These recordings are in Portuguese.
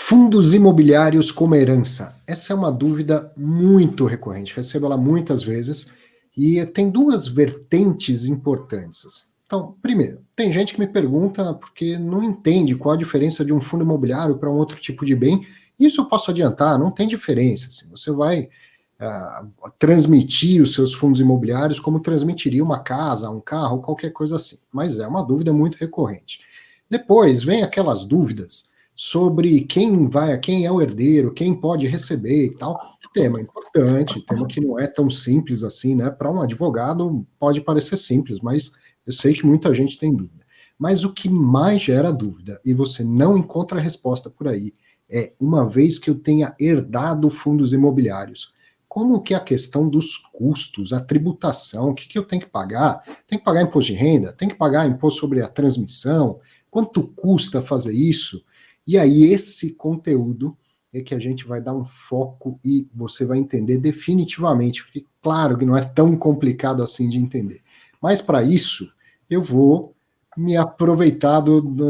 Fundos imobiliários como herança. Essa é uma dúvida muito recorrente, recebo ela muitas vezes, e tem duas vertentes importantes. Então, primeiro, tem gente que me pergunta porque não entende qual a diferença de um fundo imobiliário para um outro tipo de bem. Isso eu posso adiantar, não tem diferença. Assim, você vai transmitir os seus fundos imobiliários como transmitiria uma casa, um carro, qualquer coisa assim. Mas é uma dúvida muito recorrente. Depois vem aquelas dúvidas sobre quem é o herdeiro, quem pode receber e tal. Tema importante, tema que não é tão simples assim, né? Para um advogado pode parecer simples, mas eu sei que muita gente tem dúvida. Mas o que mais gera dúvida, e você não encontra a resposta por aí, é uma vez que eu tenha herdado fundos imobiliários, como que é a questão dos custos, a tributação, o que eu tenho que pagar? Tem que pagar imposto de renda? Tem que pagar imposto sobre a transmissão? Quanto custa fazer isso? E aí, esse conteúdo é que a gente vai dar um foco e você vai entender definitivamente, porque claro que não é tão complicado assim de entender. Mas para isso, eu vou me aproveitar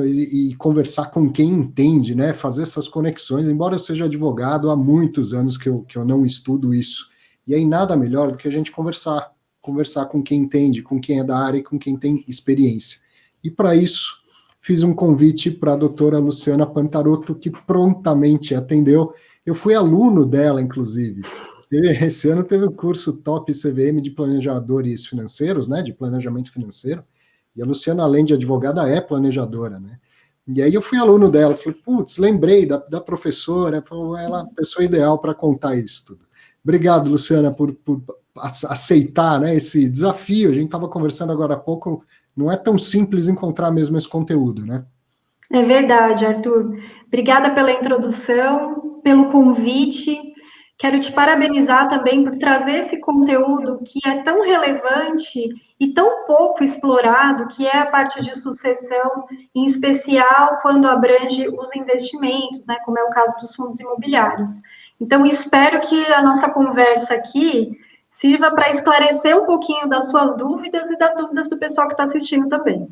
e conversar com quem entende, né? Fazer essas conexões, embora eu seja advogado há muitos anos que eu não estudo isso. E aí nada melhor do que a gente conversar com quem entende, com quem é da área e com quem tem experiência. E para isso, fiz um convite para a doutora Luciana Pantarotto, que prontamente atendeu. Eu fui aluno dela, inclusive. Esse ano teve o curso Top CVM de Planejadores Financeiros, né, de Planejamento Financeiro, e a Luciana, além de advogada, é planejadora, né? E aí eu fui aluno dela, falei, putz, lembrei da professora, ela é a pessoa ideal para contar isso tudo. Obrigado, Luciana, por aceitar, né, esse desafio. A gente estava conversando agora há pouco, não é tão simples encontrar mesmo esse conteúdo, né? É verdade, Arthur. Obrigada pela introdução, pelo convite. Quero te parabenizar também por trazer esse conteúdo que é tão relevante e tão pouco explorado, que é a parte de sucessão, em especial quando abrange os investimentos, né, como é o caso dos fundos imobiliários. Então, espero que a nossa conversa aqui sirva para esclarecer um pouquinho das suas dúvidas e das dúvidas do pessoal que está assistindo também.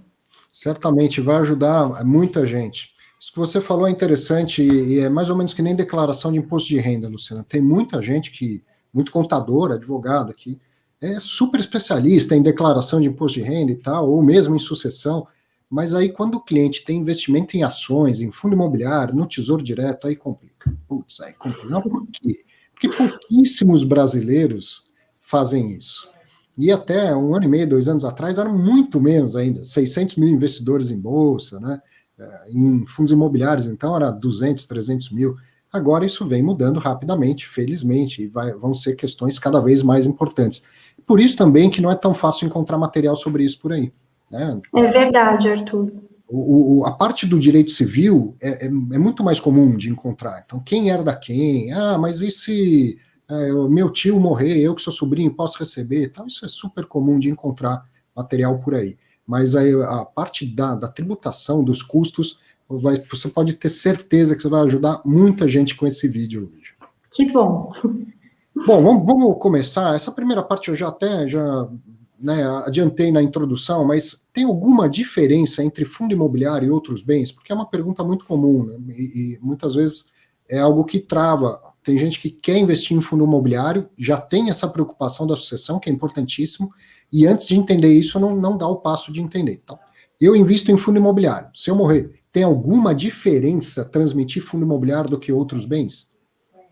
Certamente vai ajudar muita gente. Isso que você falou é interessante e é mais ou menos que nem declaração de imposto de renda, Luciana. Tem muita gente muito contador, advogado que é super especialista em declaração de imposto de renda e tal, ou mesmo em sucessão, mas aí quando o cliente tem investimento em ações, em fundo imobiliário, no Tesouro Direto, aí complica. Putz, aí complica. Não, por quê? Porque pouquíssimos brasileiros fazem isso. E até um ano e meio, 2 anos atrás, eram muito menos ainda, 600 mil investidores em bolsa, né? Em fundos imobiliários, então, era 200, 300 mil. Agora isso vem mudando rapidamente, felizmente, e vão ser questões cada vez mais importantes. Por isso também que não é tão fácil encontrar material sobre isso por aí. Né? É verdade, Arthur. A parte do direito civil é muito mais comum de encontrar. Então, quem herda quem? Ah, mas e se o meu tio morrer, eu que sou sobrinho posso receber? Então, isso é super comum de encontrar material por aí. Mas aí, a parte da tributação, dos custos, você pode ter certeza que você vai ajudar muita gente com esse vídeo hoje. Que bom. Bom, vamos começar. Essa primeira parte eu já né, adiantei na introdução, mas tem alguma diferença entre fundo imobiliário e outros bens? Porque é uma pergunta muito comum, né? E muitas vezes é algo que trava. Tem gente que quer investir em fundo imobiliário, já tem essa preocupação da sucessão, que é importantíssimo, e antes de entender isso, não dá o passo de entender. Então, eu invisto em fundo imobiliário. Se eu morrer, tem alguma diferença transmitir fundo imobiliário do que outros bens?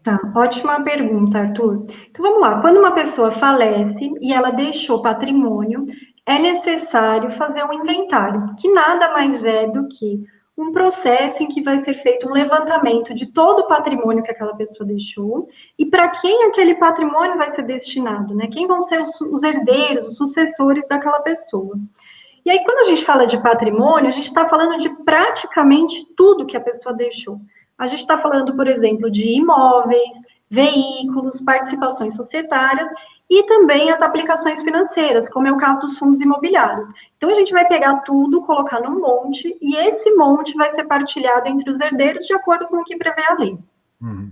Tá, ótima pergunta, Arthur. Então vamos lá. Quando uma pessoa falece e ela deixou patrimônio, é necessário fazer um inventário, que nada mais é do que um processo em que vai ser feito um levantamento de todo o patrimônio que aquela pessoa deixou e para quem aquele patrimônio vai ser destinado, né? Quem vão ser os herdeiros, os sucessores daquela pessoa. E aí, quando a gente fala de patrimônio, a gente está falando de praticamente tudo que a pessoa deixou. A gente está falando, por exemplo, de imóveis, veículos, participações societárias e também as aplicações financeiras, como é o caso dos fundos imobiliários. Então, a gente vai pegar tudo, colocar num monte, e esse monte vai ser partilhado entre os herdeiros de acordo com o que prevê a lei. Uhum.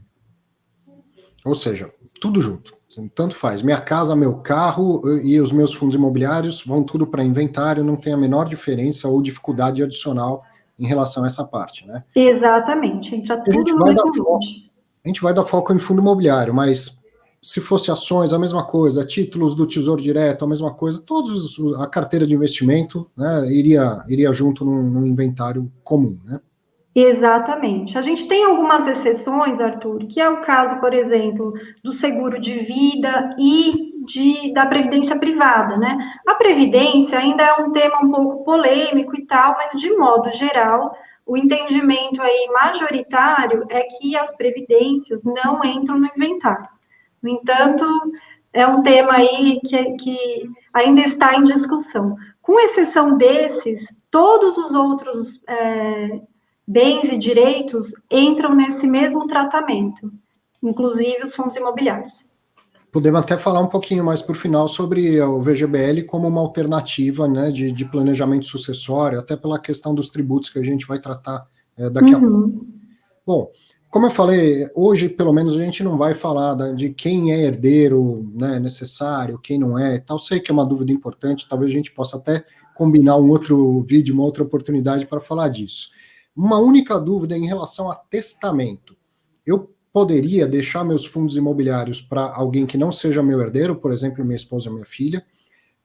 Ou seja, tudo junto. Tanto faz. Minha casa, meu carro e os meus fundos imobiliários vão tudo para inventário, não tem a menor diferença ou dificuldade adicional em relação a essa parte, né? Exatamente, entra tudo no mesmo lote. A gente vai dar foco em fundo imobiliário, mas se fosse ações, a mesma coisa, títulos do Tesouro Direto, a mesma coisa, a carteira de investimento, né, iria junto num inventário comum, né? Exatamente. A gente tem algumas exceções, Arthur, que é o caso, por exemplo, do seguro de vida e da previdência privada, né? A previdência ainda é um tema um pouco polêmico e tal, mas de modo geral, o entendimento aí majoritário é que as previdências não entram no inventário. No entanto, é um tema aí que ainda está em discussão. Com exceção desses, todos os outros bens e direitos entram nesse mesmo tratamento, inclusive os fundos imobiliários. Podemos até falar um pouquinho mais por final sobre o VGBL como uma alternativa, né, de planejamento sucessório, até pela questão dos tributos que a gente vai tratar daqui a pouco. Bom, como eu falei, hoje, pelo menos, a gente não vai falar de quem é herdeiro, né, necessário, quem não é e tal. Sei que é uma dúvida importante, talvez a gente possa até combinar um outro vídeo, uma outra oportunidade para falar disso. Uma única dúvida em relação a testamento. Eu poderia deixar meus fundos imobiliários para alguém que não seja meu herdeiro, por exemplo, minha esposa ou minha filha,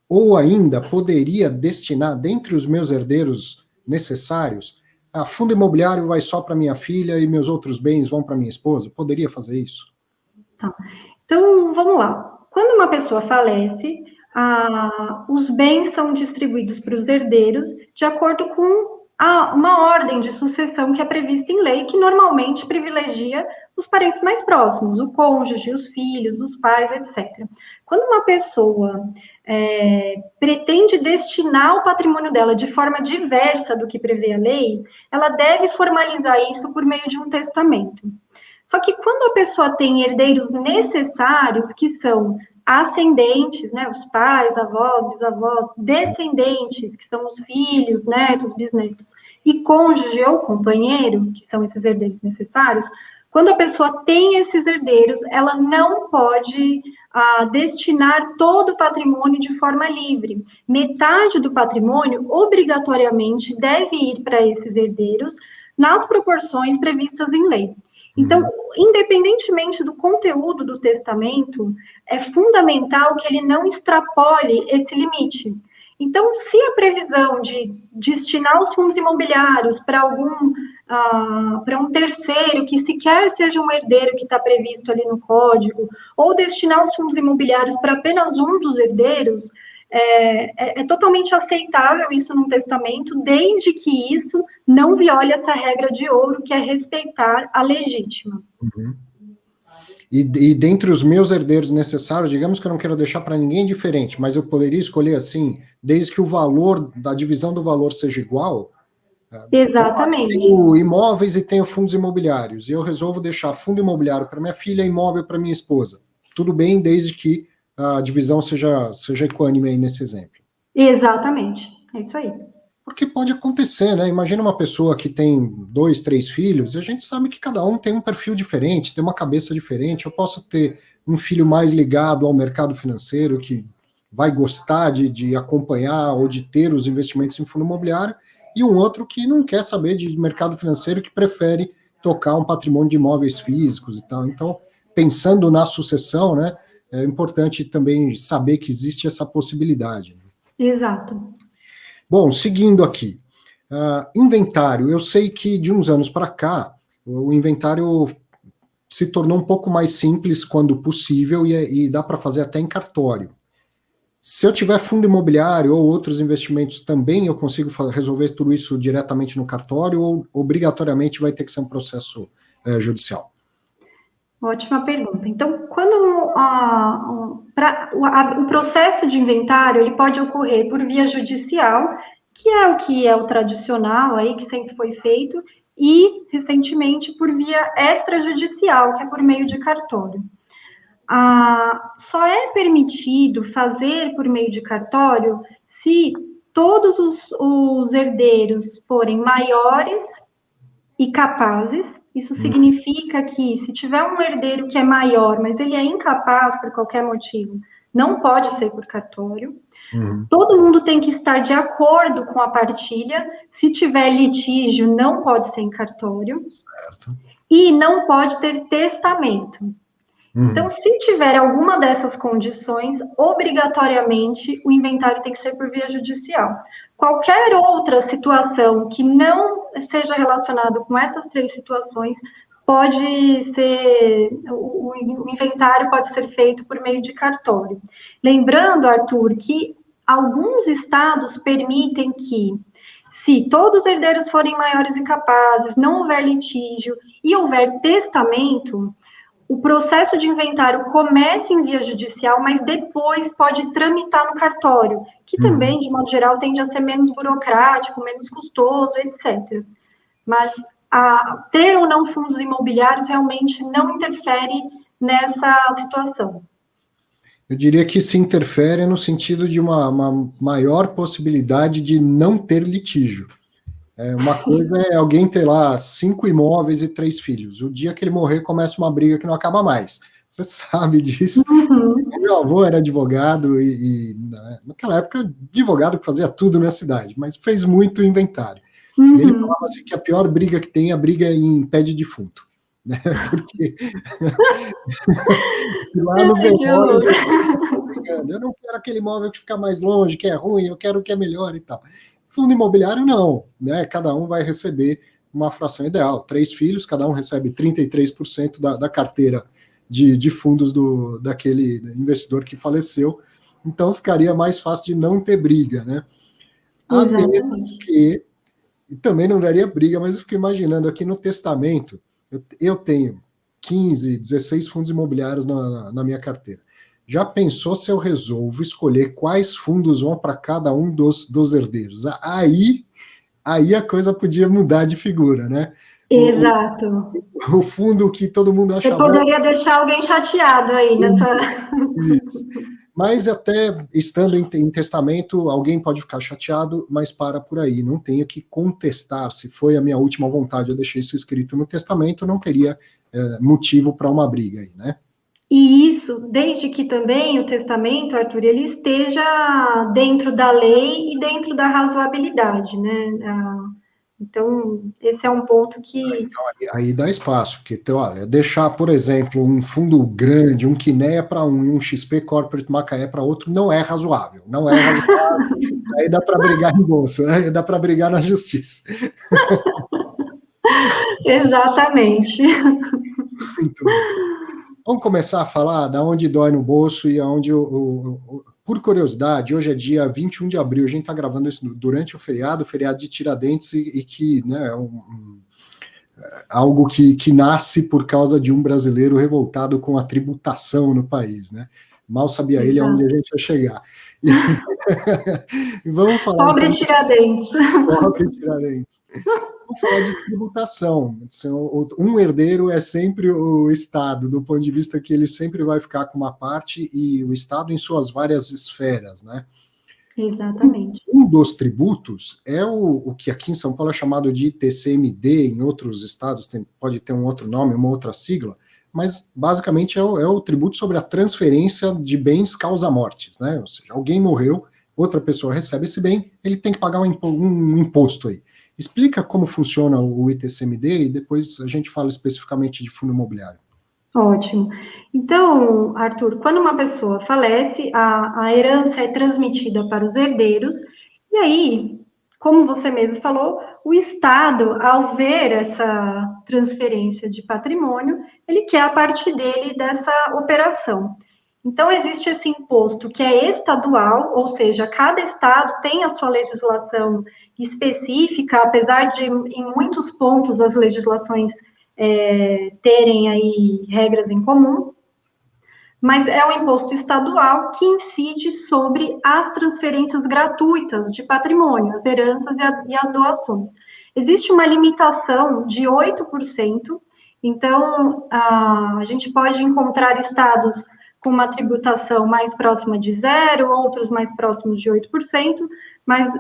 ou ainda poderia destinar, dentre os meus herdeiros necessários, a fundo imobiliário vai só para minha filha e meus outros bens vão para minha esposa? Poderia fazer isso? Tá. Então, vamos lá. Quando uma pessoa falece, os bens são distribuídos para os herdeiros de acordo com uma ordem de sucessão que é prevista em lei, que normalmente privilegia os parentes mais próximos, o cônjuge, os filhos, os pais, etc. Quando uma pessoa pretende destinar o patrimônio dela de forma diversa do que prevê a lei, ela deve formalizar isso por meio de um testamento. Só que quando a pessoa tem herdeiros necessários, que são ascendentes, né, os pais, avós, bisavós, descendentes, que são os filhos, netos, bisnetos, e cônjuge ou companheiro, que são esses herdeiros necessários, quando a pessoa tem esses herdeiros, ela não pode destinar todo o patrimônio de forma livre. Metade do patrimônio, obrigatoriamente, deve ir para esses herdeiros nas proporções previstas em lei. Então, independentemente do conteúdo do testamento, é fundamental que ele não extrapole esse limite. Então, se a previsão de destinar os fundos imobiliários para um terceiro que sequer seja um herdeiro que está previsto ali no código, ou destinar os fundos imobiliários para apenas um dos herdeiros, é totalmente aceitável isso num testamento, desde que isso não viole essa regra de ouro, que é respeitar a legítima. Uhum. E dentre os meus herdeiros necessários, digamos que eu não quero deixar para ninguém diferente, mas eu poderia escolher assim, desde que o valor, da divisão do valor seja igual? Exatamente. Eu tenho imóveis e tenho fundos imobiliários, e eu resolvo deixar fundo imobiliário para minha filha e imóvel para minha esposa. Tudo bem, desde que a divisão seja equânime aí nesse exemplo. Exatamente, é isso aí. Porque pode acontecer, né? Imagina uma pessoa que tem 2, 3 filhos, e a gente sabe que cada um tem um perfil diferente, tem uma cabeça diferente. Eu posso ter um filho mais ligado ao mercado financeiro, que vai gostar de acompanhar ou de ter os investimentos em fundo imobiliário, e um outro que não quer saber de mercado financeiro, que prefere tocar um patrimônio de imóveis físicos e tal. Então, pensando na sucessão, né, é importante também saber que existe essa possibilidade. Exato. Bom, seguindo aqui. Inventário. Eu sei que de uns anos para cá, o inventário se tornou um pouco mais simples quando possível e dá para fazer até em cartório. Se eu tiver fundo imobiliário ou outros investimentos também, eu consigo resolver tudo isso diretamente no cartório ou obrigatoriamente vai ter que ser um processo judicial? Ótima pergunta. Então, quando o processo de inventário ele pode ocorrer por via judicial, que é o tradicional aí, que sempre foi feito, e recentemente por via extrajudicial, que é por meio de cartório. Só é permitido fazer por meio de cartório se todos os herdeiros forem maiores e capazes. Isso significa que, se tiver um herdeiro que é maior, mas ele é incapaz por qualquer motivo, não pode ser por cartório. Uhum. Todo mundo tem que estar de acordo com a partilha. Se tiver litígio, não pode ser em cartório. Certo. E não pode ter testamento. Então, se tiver alguma dessas condições, obrigatoriamente o inventário tem que ser por via judicial. Qualquer outra situação que não seja relacionada com essas 3 situações, pode ser, o inventário pode ser feito por meio de cartório. Lembrando, Arthur, que alguns estados permitem que, se todos os herdeiros forem maiores e capazes, não houver litígio e houver testamento, o processo de inventário começa em via judicial, mas depois pode tramitar no cartório, que também, de modo geral, tende a ser menos burocrático, menos custoso, etc. Mas ter ou não fundos imobiliários realmente não interfere nessa situação. Eu diria que se interfere no sentido de uma maior possibilidade de não ter litígio. Uma coisa é alguém ter lá 5 imóveis e 3 filhos. O dia que ele morrer, começa uma briga que não acaba mais. Você sabe disso. Meu avô era advogado e naquela época, advogado que fazia tudo na cidade, mas fez muito inventário. E ele falava assim que a pior briga que tem é a briga em pé de defunto. Né? Porque lá no velório eu não quero aquele imóvel que fica mais longe, que é ruim, eu quero o que é melhor e tal. Fundo imobiliário, não. Né? Cada um vai receber uma fração ideal. 3 filhos, cada um recebe 33% da carteira de fundos daquele investidor que faleceu. Então, ficaria mais fácil de não ter briga. Né? A menos que... E também não daria briga, mas eu fico imaginando aqui no testamento, eu tenho 15, 16 fundos imobiliários na minha carteira. Já pensou se eu resolvo escolher quais fundos vão para cada um dos herdeiros? Aí a coisa podia mudar de figura, né? Exato. O fundo que todo mundo acha Você poderia deixar alguém chateado aí nessa... Isso. Mas até estando em testamento, alguém pode ficar chateado, mas para por aí. Não tenho que contestar. Se foi a minha última vontade, eu deixei isso escrito no testamento, não teria motivo para uma briga aí, né? E isso, desde que também o testamento, Arthur, ele esteja dentro da lei e dentro da razoabilidade, né? Então, esse é um ponto que... Então, aí dá espaço, porque, olha, deixar, por exemplo, um fundo grande, um Quineia para um e um XP Corporate Macaé para outro, não é razoável. Não é razoável. Aí dá para brigar em bolsa, aí dá para brigar na justiça. Exatamente. Muito bom. Vamos começar a falar da onde dói no bolso e aonde, por curiosidade, hoje é dia 21 de abril, a gente está gravando isso durante o feriado de Tiradentes, e que, né, algo que nasce por causa de um brasileiro revoltado com a tributação no país, né? Mal sabia ele aonde a gente ia chegar. E vamos falar... Pobre então, Tiradentes. Pobre Tiradentes. Vamos falar de tributação. Um herdeiro é sempre o Estado, do ponto de vista que ele sempre vai ficar com uma parte, e o Estado em suas várias esferas, né? Exatamente. Um dos tributos é o que aqui em São Paulo é chamado de ITCMD, em outros estados pode ter um outro nome, uma outra sigla, mas basicamente é o tributo sobre a transferência de bens causa-mortes, né? Ou seja, alguém morreu, outra pessoa recebe esse bem, ele tem que pagar um imposto aí. Explica como funciona o ITCMD e depois a gente fala especificamente de fundo imobiliário. Ótimo. Então, Arthur, quando uma pessoa falece, a herança é transmitida para os herdeiros, e aí, como você mesmo falou, o Estado, ao ver essa transferência de patrimônio, ele quer a parte dele dessa operação. Então, existe esse imposto que é estadual, ou seja, cada estado tem a sua legislação específica, apesar de, em muitos pontos, as legislações terem aí regras em comum, mas é um imposto estadual que incide sobre as transferências gratuitas de patrimônio, as heranças e as doações. Existe uma limitação de 8%, então a gente pode encontrar estados com uma tributação mais próxima de 0%, outros mais próximos de 8%, mas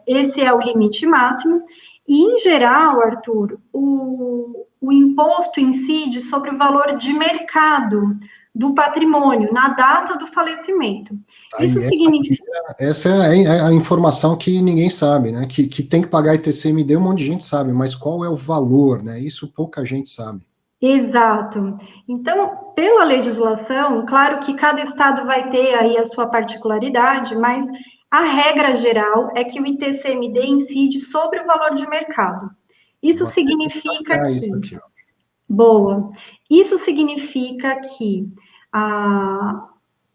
esse é o limite máximo. E, em geral, Arthur, o imposto incide sobre o valor de mercado do patrimônio, na data do falecimento. Aí, Isso significa... essa é a informação que ninguém sabe, né? Que tem que pagar ITCMD, um monte de gente sabe, mas qual é o valor, né? Isso pouca gente sabe. Exato. Então, pela legislação, claro que cada estado vai ter aí a sua particularidade, mas a regra geral é que o ITCMD incide sobre o valor de mercado. Isso Vou até significa destacar que... isso aqui, ó. Boa. Isso significa que,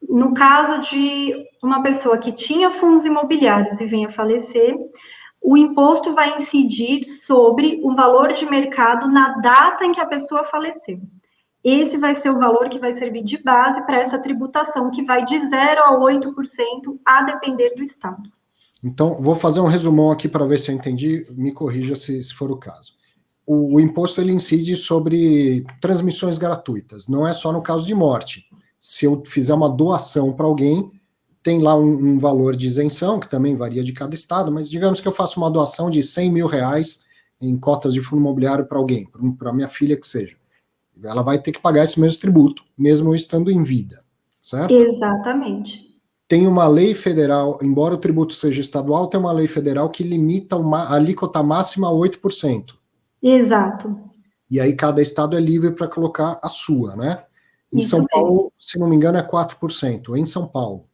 no caso de uma pessoa que tinha fundos imobiliários e venha a falecer, o imposto vai incidir sobre o valor de mercado na data em que a pessoa faleceu. Esse vai ser o valor que vai servir de base para essa tributação, que vai de 0 a 8%, a depender do estado. Então, vou fazer um resumão aqui para ver se eu entendi, me corrija se for o caso. O imposto ele incide sobre transmissões gratuitas, não é só no caso de morte. Se eu fizer uma doação para alguém, tem lá um valor de isenção, que também varia de cada estado, mas digamos que eu faço uma doação de 100 mil reais em cotas de fundo imobiliário para alguém, para minha filha que seja. Ela vai ter que pagar esse mesmo tributo, mesmo eu estando em vida, certo? Exatamente. Tem uma lei federal, embora o tributo seja estadual, tem uma lei federal que limita a alíquota máxima a 8%. Exato. E aí cada estado é livre para colocar a sua, né? Em Isso São Paulo, mesmo. se não me engano, é 4%. Em São Paulo.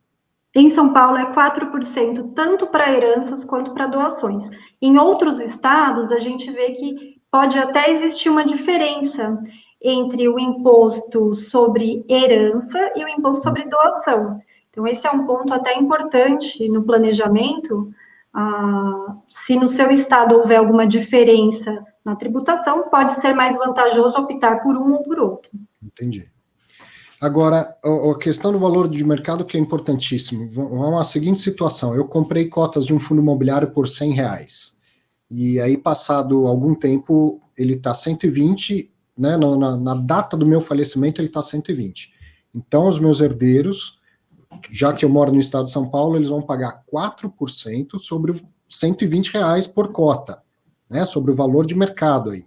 Em São Paulo é 4%, tanto para heranças quanto para doações. Em outros estados, a gente vê que pode até existir uma diferença entre o imposto sobre herança e o imposto sobre doação. Então, esse é um ponto até importante no planejamento. Se no seu estado houver alguma diferença na tributação, pode ser mais vantajoso optar por um ou por outro. Entendi. Agora, a questão do valor de mercado que é importantíssimo. Vamos à seguinte situação. Eu comprei cotas de um fundo imobiliário por 100 reais. E aí, passado algum tempo, ele está 120, né? Na data do meu falecimento, ele está 120. Então, os meus herdeiros, já que eu moro no estado de São Paulo, eles vão pagar 4% sobre os 120 reais por cota, né? Sobre o valor de mercado aí.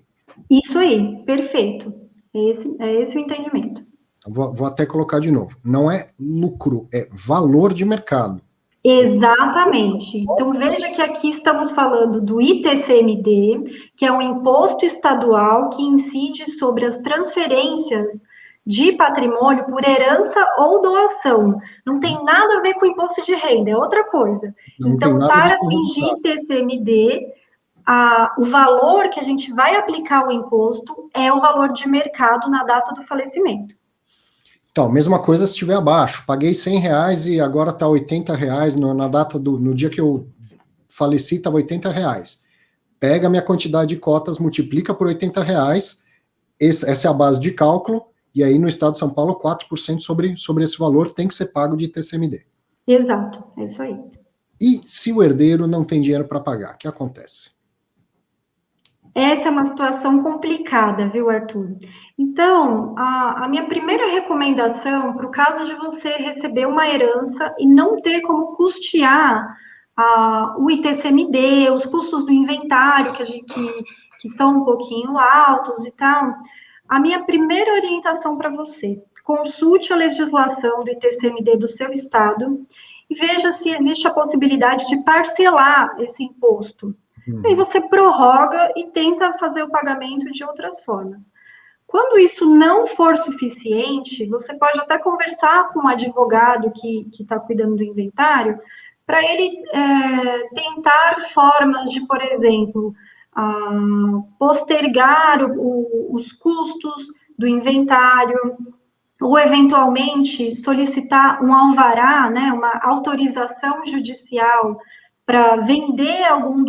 Isso aí, perfeito. É esse o entendimento. Vou até colocar de novo. Não é lucro, é valor de mercado. Exatamente. Então, veja que aqui estamos falando do ITCMD, que é um imposto estadual que incide sobre as transferências de patrimônio por herança ou doação. Não tem nada a ver com imposto de renda, é outra coisa. Não tem Então, nada para de atingir resultado. ITCMD, o valor que a gente vai aplicar o imposto é o valor de mercado na data do falecimento. Então, mesma coisa se estiver abaixo. Paguei 100 reais e agora está 80 reais. Na data no dia que eu faleci, estava 80 reais. Pega a minha quantidade de cotas, multiplica por 80 reais. Essa é a base de cálculo. E aí, no estado de São Paulo, 4% sobre esse valor tem que ser pago de ITCMD. Exato, é isso aí. E se o herdeiro não tem dinheiro para pagar, o que acontece? Essa é uma situação complicada, viu, Arthur? Então, a minha primeira recomendação, para o caso de você receber uma herança e não ter como custear o ITCMD, os custos do inventário, que são um pouquinho altos e tal, a minha primeira orientação para você, consulte a legislação do ITCMD do seu estado e veja se existe a possibilidade de parcelar esse imposto. Aí você prorroga e tenta fazer o pagamento de outras formas. Quando isso não for suficiente, você pode até conversar com um advogado que está cuidando do inventário, para ele tentar formas de, por exemplo, postergar os custos do inventário, ou eventualmente solicitar um alvará, né, uma autorização judicial para vender algum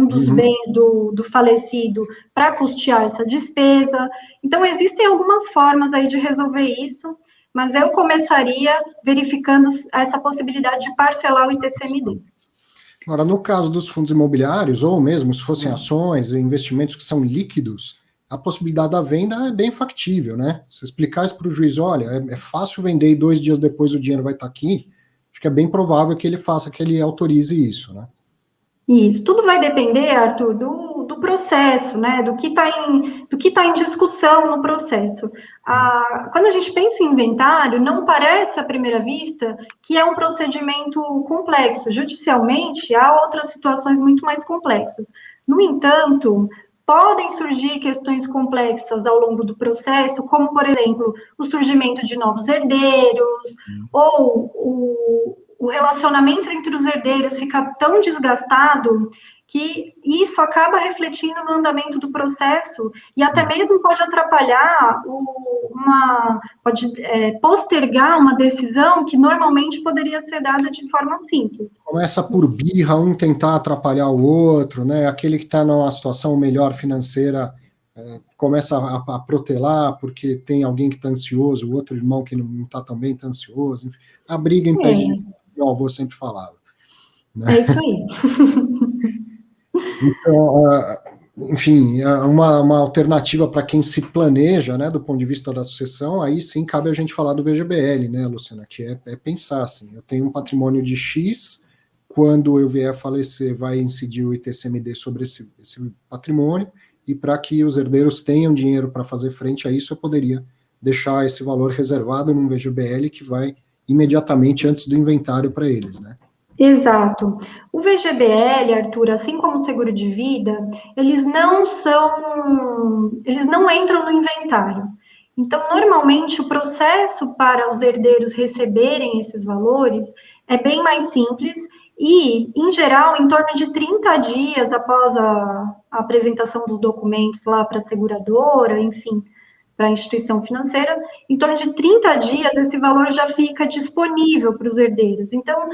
dos bens do falecido para custear essa despesa. Então, existem algumas formas aí de resolver isso, mas eu começaria verificando essa possibilidade de parcelar o ITCMD. Agora, no caso dos fundos imobiliários, ou mesmo se fossem ações e investimentos que são líquidos, a possibilidade da venda é bem factível, né? Se explicar isso para o juiz, olha, é fácil vender e 2 dias depois o dinheiro vai estar aqui, acho que é bem provável que ele faça, que ele autorize isso, né? Isso, tudo vai depender, Arthur, do do processo, né, do que tá em discussão no processo. Quando a gente pensa em inventário, não parece, à primeira vista, que é um procedimento complexo. Judicialmente, há outras situações muito mais complexas. No entanto, podem surgir questões complexas ao longo do processo, como, por exemplo, o surgimento de novos herdeiros, ou o relacionamento entre os herdeiros fica tão desgastado que isso acaba refletindo no andamento do processo e até mesmo pode atrapalhar, pode postergar uma decisão que normalmente poderia ser dada de forma simples. Começa por birra, um tentar atrapalhar o outro, né? Aquele que está numa situação melhor financeira começa a protelar porque tem alguém que está ansioso, o outro irmão que não está tão bem está ansioso. Enfim, a briga impede de... Meu avô sempre falava. Né? É isso aí. Então, enfim, uma alternativa para quem se planeja, né, do ponto de vista da sucessão, aí sim cabe a gente falar do VGBL, né, Luciana, que é pensar assim, eu tenho um patrimônio de X, quando eu vier a falecer, vai incidir o ITCMD sobre esse patrimônio, e para que os herdeiros tenham dinheiro para fazer frente a isso, eu poderia deixar esse valor reservado num VGBL que vai imediatamente antes do inventário para eles, né? Exato. O VGBL, Arthur, assim como o seguro de vida, eles não entram no inventário. Então, normalmente, o processo para os herdeiros receberem esses valores é bem mais simples e, em geral, em torno de 30 dias após a apresentação dos documentos lá para a seguradora, enfim, para a instituição financeira, em torno de 30 dias esse valor já fica disponível para os herdeiros. Então,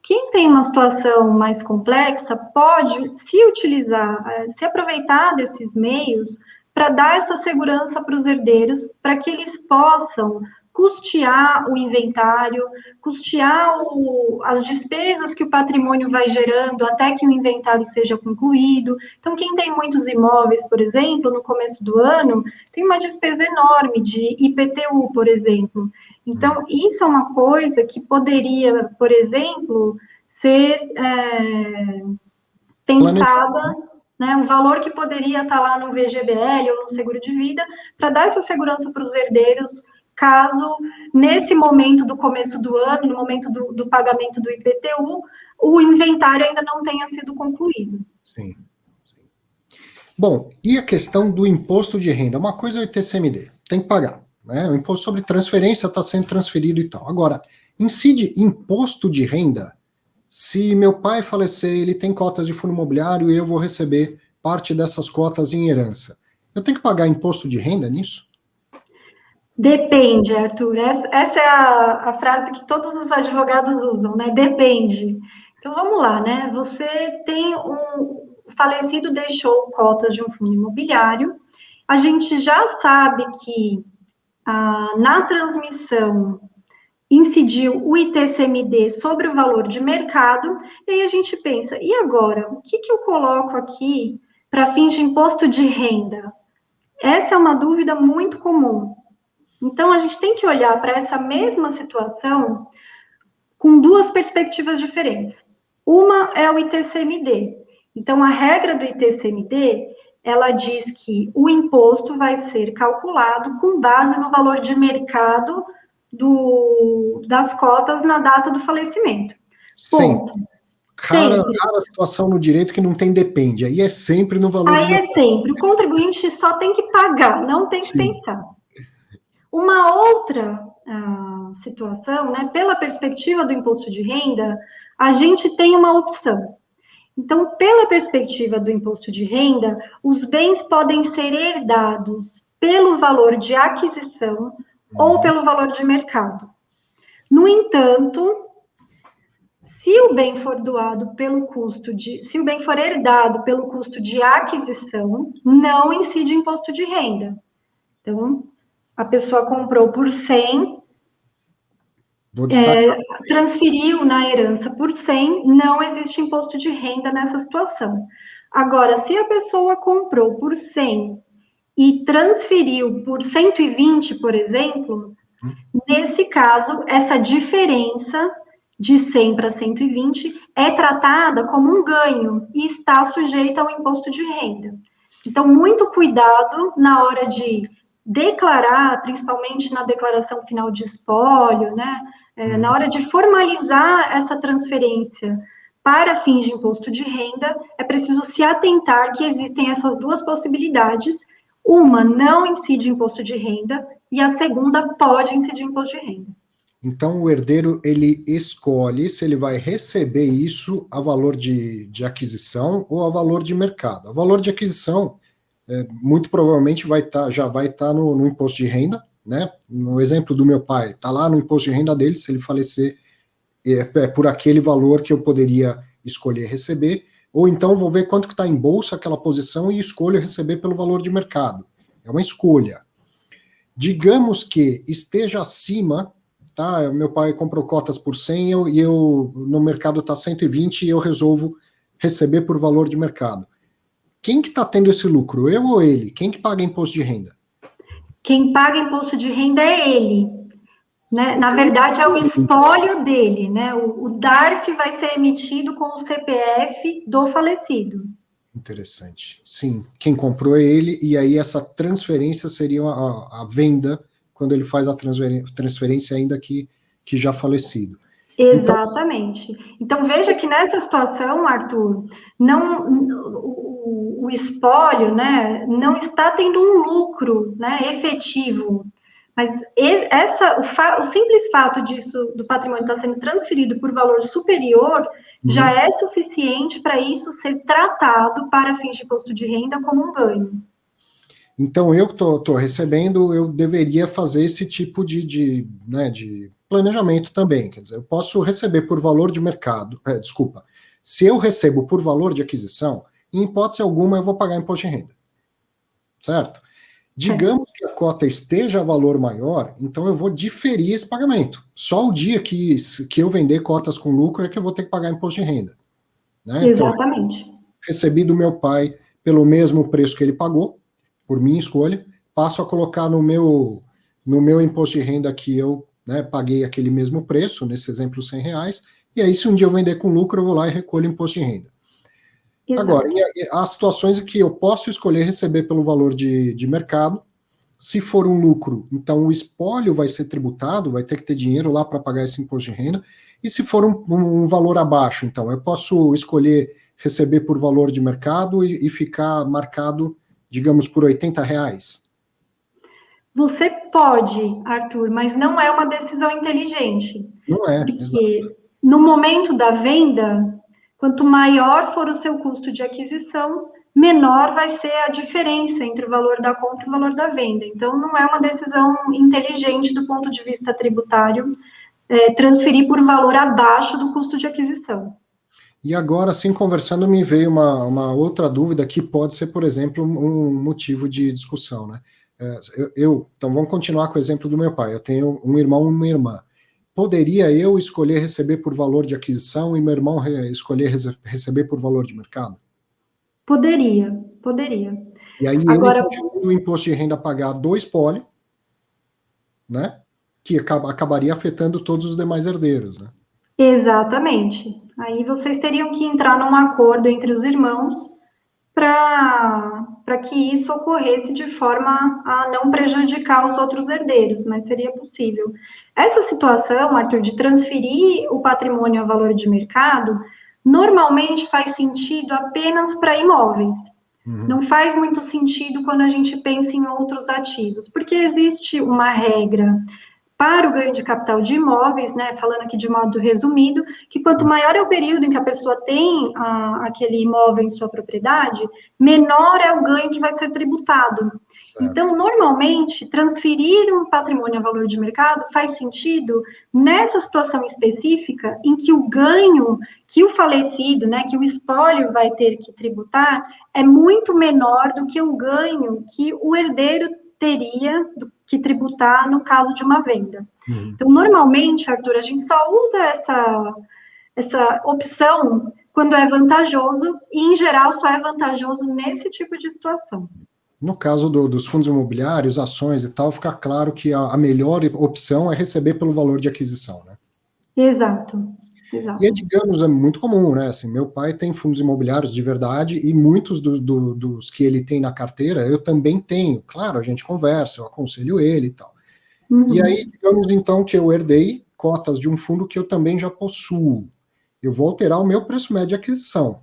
quem tem uma situação mais complexa pode se aproveitar desses meios para dar essa segurança para os herdeiros, para que eles possam custear o inventário, custear as despesas que o patrimônio vai gerando até que o inventário seja concluído. Então, quem tem muitos imóveis, por exemplo, no começo do ano, tem uma despesa enorme de IPTU, por exemplo. Então, isso é uma coisa que poderia, por exemplo, ser pensada, né, um valor que poderia estar lá no VGBL ou no seguro de vida, para dar essa segurança para os herdeiros, caso, nesse momento do começo do ano, no momento do pagamento do IPTU, o inventário ainda não tenha sido concluído. Sim. Bom, e a questão do imposto de renda? Uma coisa é o ITCMD, tem que pagar. Né? O imposto sobre transferência está sendo transferido e tal. Agora, incide imposto de renda? Se meu pai falecer, ele tem cotas de fundo imobiliário e eu vou receber parte dessas cotas em herança. Eu tenho que pagar imposto de renda nisso? Depende, Arthur. Essa é a frase que todos os advogados usam, né? Depende. Então, vamos lá, né? Você tem o falecido deixou cotas de um fundo imobiliário. A gente já sabe que na transmissão incidiu o ITCMD sobre o valor de mercado, e aí a gente pensa, e agora? O que eu coloco aqui para fins de imposto de renda? Essa é uma dúvida muito comum. Então, a gente tem que olhar para essa mesma situação com duas perspectivas diferentes. Uma é o ITCMD. Então, a regra do ITCMD, ela diz que o imposto vai ser calculado com base no valor de mercado das cotas na data do falecimento. Ponto. Rara situação no direito que não tem depende. Aí é sempre no valor de mercado. Aí é sempre. O contribuinte só tem que pagar, não tem que pensar. Uma outra situação, né, pela perspectiva do imposto de renda, a gente tem uma opção. Então, pela perspectiva do imposto de renda, os bens podem ser herdados pelo valor de aquisição ou pelo valor de mercado. No entanto, se o bem for doado pelo custo se o bem for herdado pelo custo de aquisição, não incide imposto de renda. Então, a pessoa comprou por 100, transferiu na herança por 100, não existe imposto de renda nessa situação. Agora, se a pessoa comprou por 100 e transferiu por 120, por exemplo, nesse caso, essa diferença de 100 para 120 é tratada como um ganho e está sujeita ao imposto de renda. Então, muito cuidado na hora de declarar, principalmente na declaração final de espólio, né? Na hora de formalizar essa transferência para fins de imposto de renda, é preciso se atentar que existem essas duas possibilidades. Uma não incide imposto de renda e a segunda pode incidir imposto de renda. Então, o herdeiro, ele escolhe se ele vai receber isso a valor de aquisição ou a valor de mercado. A valor de aquisição, muito provavelmente, já vai estar no imposto de renda, né? No exemplo do meu pai, está lá no imposto de renda dele, se ele falecer, é por aquele valor que eu poderia escolher receber, ou então vou ver quanto que está em bolsa aquela posição e escolho receber pelo valor de mercado. É uma escolha. Digamos que esteja acima, tá? Meu pai comprou cotas por 100 e eu no mercado está 120 e eu resolvo receber por valor de mercado. Quem que está tendo esse lucro? Eu ou ele? Quem que paga imposto de renda? Quem paga imposto de renda é ele. Né? Na verdade, é o espólio dele. Né? O DARF vai ser emitido com o CPF do falecido. Interessante. Sim, quem comprou é ele, e aí essa transferência seria a venda, quando ele faz a transferência ainda que já falecido. Exatamente. Então, veja que nessa situação, Arthur, não, o espólio, né, não está tendo um lucro, né, efetivo. Mas o simples fato disso, do patrimônio estar sendo transferido por valor superior, já é suficiente para isso ser tratado para fins de imposto de renda como um ganho. Então, eu estou recebendo, eu deveria fazer esse tipo de planejamento também. Quer dizer, eu posso receber por valor de mercado, se eu recebo por valor de aquisição, em hipótese alguma eu vou pagar imposto de renda. Certo? Digamos que a cota esteja a valor maior, então eu vou diferir esse pagamento. Só o dia que eu vender cotas com lucro é que eu vou ter que pagar imposto de renda. Né? Exatamente. Então, recebi do meu pai pelo mesmo preço que ele pagou, por minha escolha, passo a colocar no meu imposto de renda que eu paguei aquele mesmo preço, nesse exemplo R$100, e aí se um dia eu vender com lucro, eu vou lá e recolho imposto de renda. Exato. Agora, há situações em que eu posso escolher receber pelo valor de mercado. Se for um lucro, então o espólio vai ser tributado, vai ter que ter dinheiro lá para pagar esse imposto de renda. E se for um valor abaixo, então eu posso escolher receber por valor de mercado e ficar marcado, digamos, por R$80. Você pode, Arthur, mas não é uma decisão inteligente. Não é, porque exato. No momento da venda, quanto maior for o seu custo de aquisição, menor vai ser a diferença entre o valor da compra e o valor da venda. Então, não é uma decisão inteligente do ponto de vista tributário transferir por valor abaixo do custo de aquisição. E agora, assim, conversando, me veio uma outra dúvida que pode ser, por exemplo, um motivo de discussão, né? Então, vamos continuar com o exemplo do meu pai. Eu tenho um irmão e uma irmã. Poderia eu escolher receber por valor de aquisição e meu irmão escolher receber por valor de mercado? Poderia. E aí Agora, ele continua o imposto de renda a pagar do espólio, né? Que acabaria afetando todos os demais herdeiros, né? Exatamente. Aí vocês teriam que entrar num acordo entre os irmãos para que isso ocorresse de forma a não prejudicar os outros herdeiros, mas seria possível. Essa situação, Arthur, de transferir o patrimônio a valor de mercado, normalmente faz sentido apenas para imóveis. Não faz muito sentido quando a gente pensa em outros ativos, porque existe uma regra para o ganho de capital de imóveis, né, falando aqui de modo resumido, que quanto maior é o período em que a pessoa tem aquele imóvel em sua propriedade, menor é o ganho que vai ser tributado. Certo. Então, normalmente, transferir um patrimônio a valor de mercado faz sentido nessa situação específica em que o ganho que o falecido, né, que o espólio vai ter que tributar, é muito menor do que o ganho que o herdeiro teria que tributar no caso de uma venda. Então, normalmente, Arthur, a gente só usa essa opção quando é vantajoso e, em geral, só é vantajoso nesse tipo de situação. No caso dos fundos imobiliários, ações e tal, fica claro que a melhor opção é receber pelo valor de aquisição, né? Exato. Exato. E é, digamos, é muito comum, né? Assim, meu pai tem fundos imobiliários de verdade e muitos dos que ele tem na carteira eu também tenho. Claro, a gente conversa, eu aconselho ele e tal. E aí, Uhum. digamos então que eu herdei cotas de um fundo que eu também já possuo. Eu vou alterar o meu preço médio de aquisição.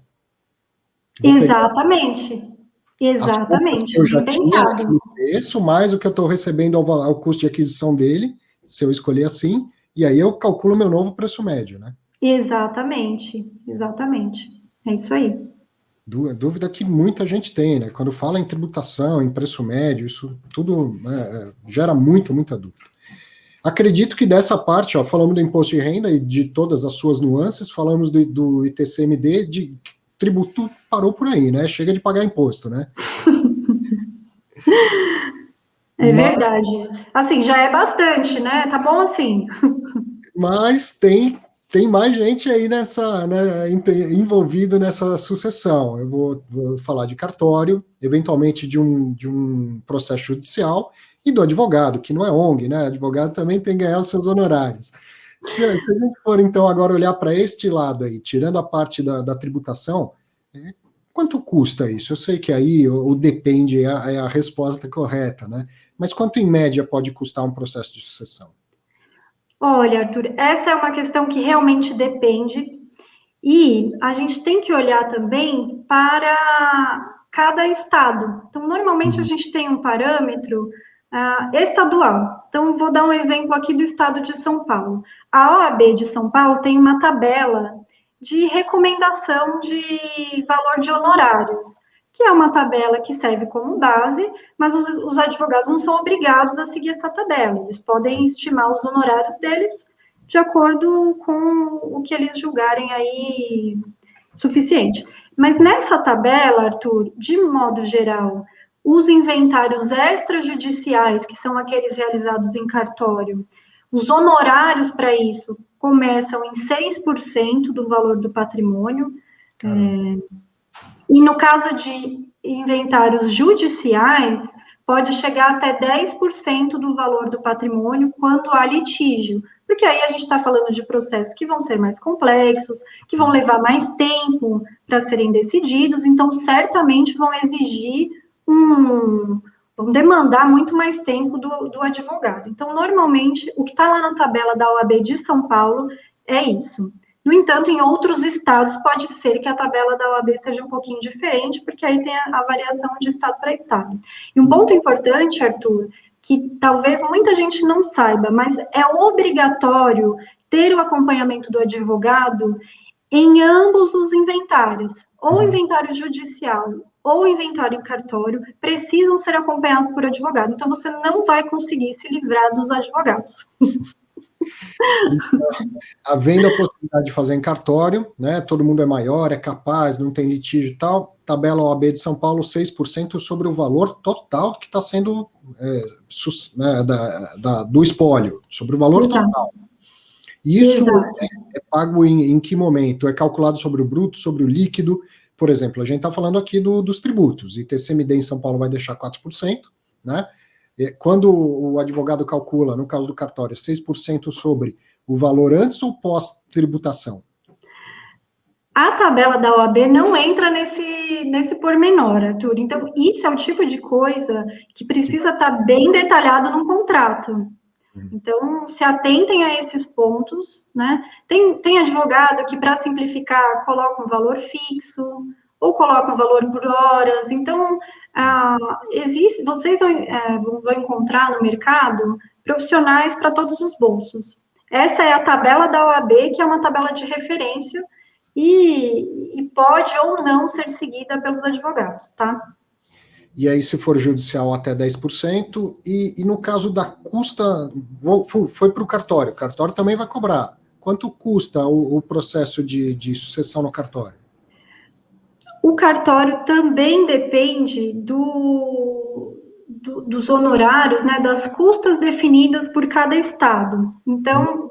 Vou pegar Exatamente. as cotas que Exatamente. eu já Bem tinha naquele pensado. preço, mais o que eu estou recebendo ao custo de aquisição dele, se eu escolher assim, e aí eu calculo meu novo preço médio, né? Exatamente. Exatamente. É isso aí. Dúvida que muita gente tem, né? Quando fala em tributação, em preço médio, isso tudo, né, gera muita dúvida. Acredito que dessa parte, ó, falamos do imposto de renda e de todas as suas nuances, falamos do ITCMD, de tributo parou por aí, né? Chega de pagar imposto, né? É Mas, verdade. Assim, já é bastante, né? Tá bom assim. mas tem mais gente aí nessa, né, envolvido nessa sucessão. Eu vou falar de cartório, eventualmente de um processo judicial e do advogado, que não é ONG, né? Advogado também tem que ganhar os seus honorários. Se a gente for, então, agora olhar para este lado aí, tirando a parte da tributação, quanto custa isso? Eu sei que aí o depende é a resposta correta, né? Mas quanto em média pode custar um processo de sucessão? Olha, Arthur, essa é uma questão que realmente depende. E a gente tem que olhar também para cada estado. Então, normalmente a Uhum. gente tem um parâmetro estadual. Então, vou dar um exemplo aqui do estado de São Paulo. A OAB de São Paulo tem uma tabela de recomendação de valor de honorários, que é uma tabela que serve como base, mas os advogados não são obrigados a seguir essa tabela. Eles podem estimar os honorários deles de acordo com o que eles julgarem aí suficiente. Mas nessa tabela, Arthur, de modo geral, os inventários extrajudiciais, que são aqueles realizados em cartório, os honorários para isso começam em 6% do valor do patrimônio, Caramba. e no caso de inventários judiciais, pode chegar até 10% do valor do patrimônio quando há litígio, porque aí a gente está falando de processos que vão ser mais complexos, que vão levar mais tempo para serem decididos, então certamente vão exigir vão demandar muito mais tempo do advogado. Então, normalmente, o que está lá na tabela da OAB de São Paulo é isso. No entanto, em outros estados, pode ser que a tabela da OAB seja um pouquinho diferente, porque aí tem a variação de estado para estado. E um ponto importante, Arthur, que talvez muita gente não saiba, mas é obrigatório ter o acompanhamento do advogado em ambos os inventários, ou Uhum. inventário judicial ou inventário em cartório, precisam ser acompanhados por advogado. Então, você não vai conseguir se livrar dos advogados. Havendo a possibilidade de fazer em cartório, né? Todo mundo é maior, é capaz, não tem litígio e tal. Tabela OAB de São Paulo, 6% sobre o valor total que está sendo né, do espólio, sobre o valor Exato. total. E isso Exato. é pago em que momento? É calculado sobre o bruto, sobre o líquido? Por exemplo, a gente está falando aqui dos tributos. ITCMD em São Paulo vai deixar 4%, né? Quando o advogado calcula, no caso do cartório, 6% sobre o valor antes ou pós-tributação? A tabela da OAB não entra nesse pormenor, Arthur. Então, isso é o tipo de coisa que Que precisa vai ser. estar bem detalhado no contrato. Uhum. Então, se atentem a esses pontos, né? Tem advogado que, para simplificar, coloca um valor fixo ou coloca um valor por horas. Então, vocês vão encontrar no mercado profissionais para todos os bolsos. Essa é a tabela da OAB, que é uma tabela de referência e pode ou não ser seguida pelos advogados, tá? E aí, se for judicial, até 10%. E no caso da custa, foi para o cartório também vai cobrar. Quanto custa o processo de sucessão no cartório? O cartório também depende dos honorários, né, das custas definidas por cada estado. Então,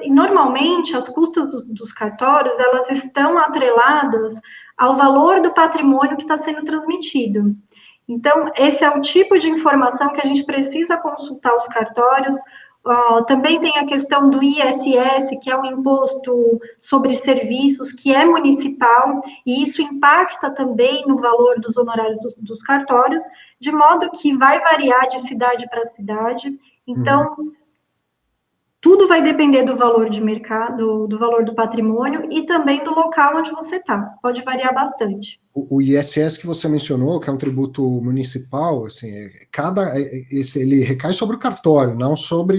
normalmente, as custas dos cartórios, elas estão atreladas ao valor do patrimônio que está sendo transmitido. Então, esse é o tipo de informação que a gente precisa consultar os cartórios Também tem a questão do ISS, que é o Imposto sobre Serviços, que é municipal, e isso impacta também no valor dos honorários dos cartórios, de modo que vai variar de cidade para cidade. Então, tudo vai depender do valor de mercado, do valor do patrimônio e também do local onde você está. Pode variar bastante. O ISS que você mencionou, que é um tributo municipal, assim, ele recai sobre o cartório, não sobre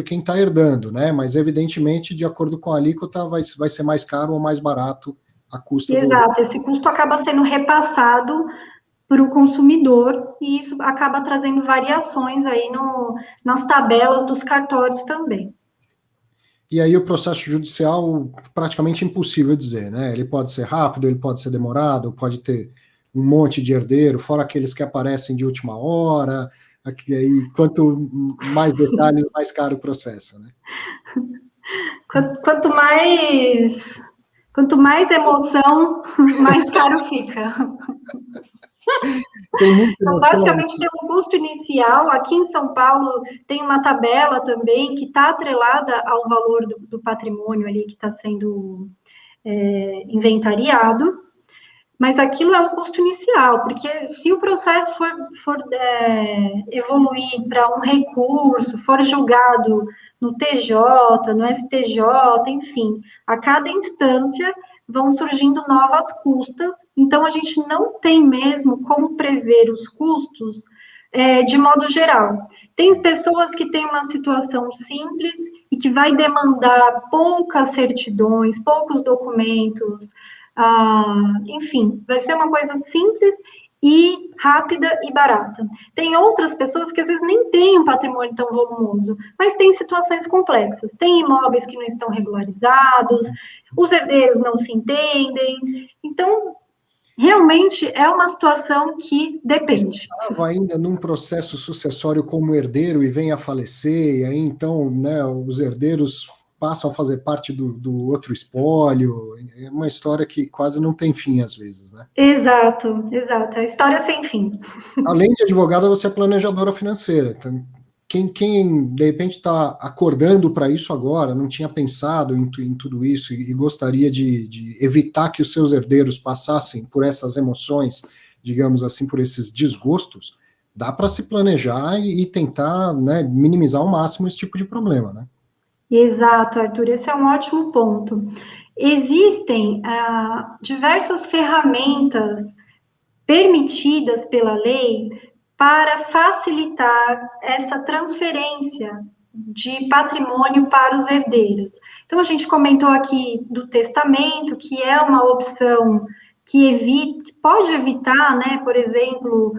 quem está herdando, né? Mas evidentemente, de acordo com a alíquota, vai ser mais caro ou mais barato a custa Exato, esse custo acaba sendo repassado para o consumidor e isso acaba trazendo variações aí nas tabelas dos cartórios também. E aí o processo judicial praticamente impossível dizer, né? Ele pode ser rápido, ele pode ser demorado, pode ter um monte de herdeiro, fora aqueles que aparecem de última hora. Aí, quanto mais detalhes, mais caro o processo, né? Quanto mais emoção, mais caro fica. Tem muita Então, emoção. basicamente, tem um custo inicial. Aqui em São Paulo tem uma tabela também que está atrelada ao valor do patrimônio ali que está sendo inventariado, mas aquilo é um custo inicial, porque se o processo for evoluir para um recurso, for julgado no TJ, no STJ, enfim, a cada instância vão surgindo novas custas, então a gente não tem mesmo como prever os custos de modo geral. Tem pessoas que têm uma situação simples e que vai demandar poucas certidões, poucos documentos, enfim, vai ser uma coisa simples e rápida e barata. Tem outras pessoas que às vezes nem têm um patrimônio tão volumoso, mas tem situações complexas. Tem imóveis que não estão regularizados, os herdeiros não se entendem. Então, realmente é uma situação que depende. Estava ainda num processo sucessório como herdeiro e vem a falecer, e aí então, né, os herdeiros passam a fazer parte do outro espólio. É uma história que quase não tem fim às vezes, né? Exato, exato. A história sem fim. Além de advogada, você é planejadora financeira. Então, quem de repente está acordando para isso agora, não tinha pensado em tudo isso e gostaria de evitar que os seus herdeiros passassem por essas emoções, digamos assim, por esses desgostos, dá para se planejar e tentar, né, minimizar ao máximo esse tipo de problema, né? Exato, Arthur, esse é um ótimo ponto. Existem diversas ferramentas permitidas pela lei para facilitar essa transferência de patrimônio para os herdeiros. Então, a gente comentou aqui do testamento, que é uma opção que pode evitar, né, por exemplo,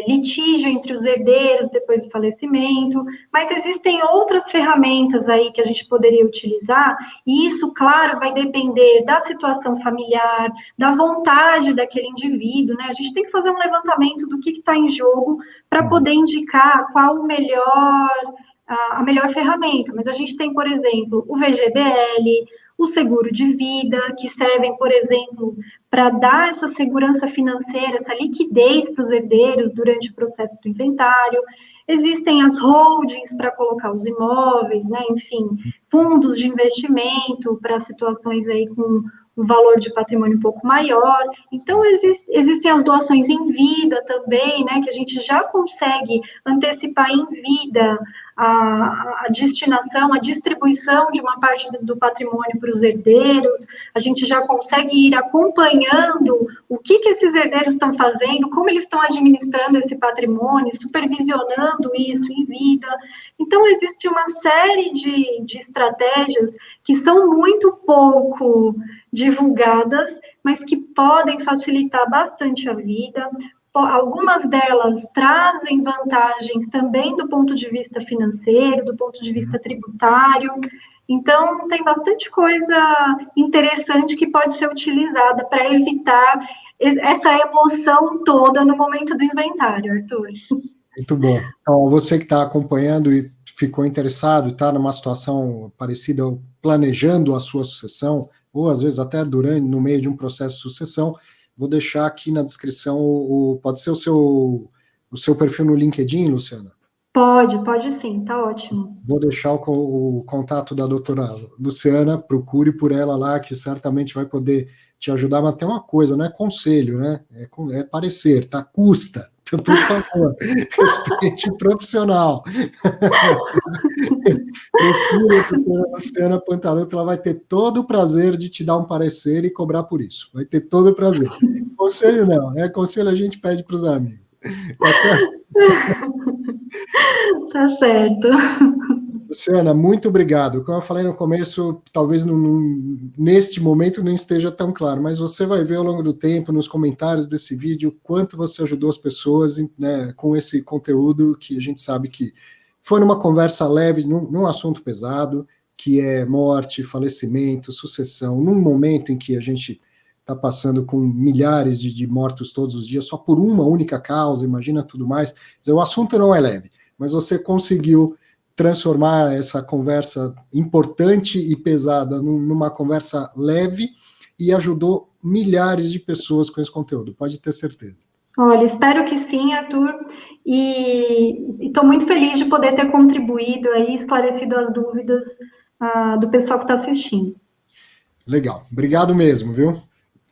litígio entre os herdeiros depois do falecimento, mas existem outras ferramentas aí que a gente poderia utilizar, e isso, claro, vai depender da situação familiar, da vontade daquele indivíduo, né? A gente tem que fazer um levantamento do que está em jogo para poder indicar qual a melhor ferramenta. Mas a gente tem, por exemplo, o VGBL, o seguro de vida, que servem, por exemplo, para dar essa segurança financeira, essa liquidez para os herdeiros durante o processo do inventário. Existem as holdings para colocar os imóveis, né? Enfim, fundos de investimento para situações aí com um valor de patrimônio um pouco maior. Então, existem as doações em vida também, né? Que a gente já consegue antecipar em vida a destinação, a distribuição de uma parte do patrimônio para os herdeiros, a gente já consegue ir acompanhando o que esses herdeiros estão fazendo, como eles estão administrando esse patrimônio, supervisionando isso em vida. Então, existe uma série de estratégias que são muito pouco divulgadas, mas que podem facilitar bastante a vida. Algumas delas trazem vantagens também do ponto de vista financeiro, do ponto de vista tributário. Então, tem bastante coisa interessante que pode ser utilizada para evitar essa emoção toda no momento do inventário, Arthur. Muito bom. Então, você que está acompanhando e ficou interessado, está numa situação parecida, planejando a sua sucessão, ou às vezes até no meio de um processo de sucessão, vou deixar aqui na descrição, pode ser o seu perfil no LinkedIn, Luciana? Pode sim, tá ótimo. Vou deixar o contato da doutora Luciana, procure por ela lá, que certamente vai poder te ajudar, mas tem uma coisa, não é conselho, né? É parecer, tá? Custa. Então, por favor, respeite o profissional. Procure a doutora Luciana Pantaroto, ela vai ter todo o prazer de te dar um parecer e cobrar por isso. Vai ter todo o prazer. Conselho não, conselho a gente pede para os amigos. Tá certo? Tá certo. Luciana, muito obrigado. Como eu falei no começo, talvez neste momento não esteja tão claro, mas você vai ver ao longo do tempo, nos comentários desse vídeo, o quanto você ajudou as pessoas, né, com esse conteúdo que a gente sabe que foi numa conversa leve, num assunto pesado, que é morte, falecimento, sucessão, num momento em que a gente está passando com milhares de mortos todos os dias, só por uma única causa, imagina tudo mais. Quer dizer, o assunto não é leve, mas você conseguiu transformar essa conversa importante e pesada numa conversa leve e ajudou milhares de pessoas com esse conteúdo, pode ter certeza. Olha, espero que sim, Arthur, e estou muito feliz de poder ter contribuído aí, esclarecido as dúvidas do pessoal que está assistindo. Legal, obrigado mesmo, viu?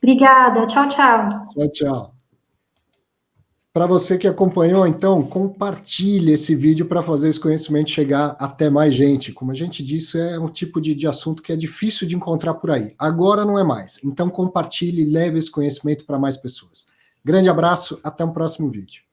Obrigada, tchau, tchau. Tchau, tchau. Para você que acompanhou, então, compartilhe esse vídeo para fazer esse conhecimento chegar até mais gente. Como a gente disse, é um tipo de assunto que é difícil de encontrar por aí. Agora não é mais. Então, compartilhe e leve esse conhecimento para mais pessoas. Grande abraço, até o próximo vídeo.